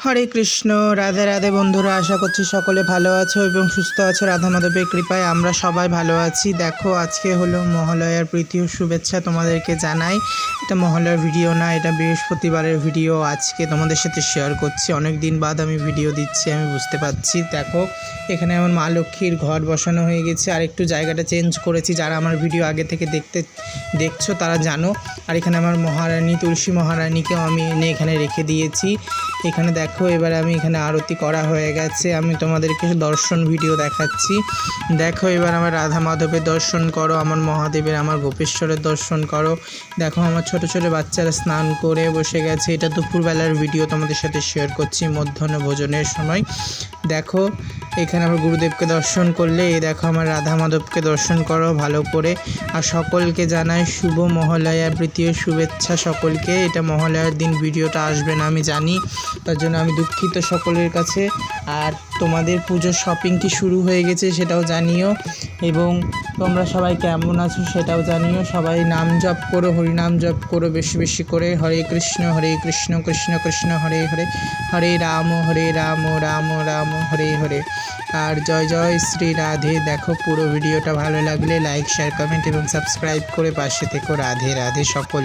হরে কৃষ্ণ। রাধে রাধে বন্ধুরা, আশা করছি সকলে ভালো আছো এবং সুস্থ আছো। রাধা মাধবের কৃপায় আমরা সবাই ভালো আছি। দেখো, আজকে হলো মহালয়ার প্রীতি ও শুভেচ্ছা তোমাদেরকে জানাই। এটা মহালয়ার ভিডিও না, এটা বৃহস্পতিবারের ভিডিও। আজকে তোমাদের সাথে শেয়ার করছি। অনেক দিন বাদ আমি ভিডিও দিচ্ছি, আমি বুঝতে পারছি। দেখো, এখানে আমার মা লক্ষ্মীর ঘর বসানো হয়ে গেছে, আর একটু জায়গাটা চেঞ্জ করেছি। যারা আমার ভিডিও আগে থেকে দেখছো তারা জানো। আর এখানে আমার মহারানী, তুলসী মহারানীকেও আমি এনে এখানে রেখে দিয়েছি। এখানে দেখো, এবার আমি এখানে আরতি করা হয়ে গেছে, আমি তোমাদেরকে দর্শন ভিডিও দেখাচ্ছি। দেখো, এবার আমার রাধা মাধবের দর্শন করো, আমার মহাদেবের, আমার গোপেশ্বরের দর্শন করো। দেখো, আমার ছোট ছোট বাচ্চারা স্নান করে বসে গেছে। এটা দুপুরবেলার ভিডিও তোমাদের সাথে শেয়ার করছি, মধ্যাহ্ন ভোজনের সময়। দেখো, এখানে আমার গুরুদেবকে দর্শন করলে, এই দেখো আমার রাধা মাধবকে দর্শন করো ভালো করে। আর সকলকে জানাই শুভ মহালয়ার প্রীতি ও শুভেচ্ছা সকলকে। এটা মহালয়ার দিন ভিডিওটা আসবে না আমি জানি, তার জন্য আমি দুঃখিত সকলের কাছে। আর তোমাদের পুজোর শপিং কি শুরু হয়ে গেছে সেটাও জানিও, এবং তোমরা সবাই কেমন আছো সেটাও জানিও। সবাই নাম জপ করো, হরিনাম জপ করো বেশি বেশি করে। হরে কৃষ্ণ কৃষ্ণ কৃষ্ণ হরে হরে, হরে রাম রাম রাম হরে হরে। আর জয় জয় শ্রী রাধে। দেখো, পুরো ভিডিওটা ভালো লাগলে লাইক, শেয়ার, কমেন্ট এবং সাবস্ক্রাইব করে পাশে থেকো। রাধে রাধে সকল।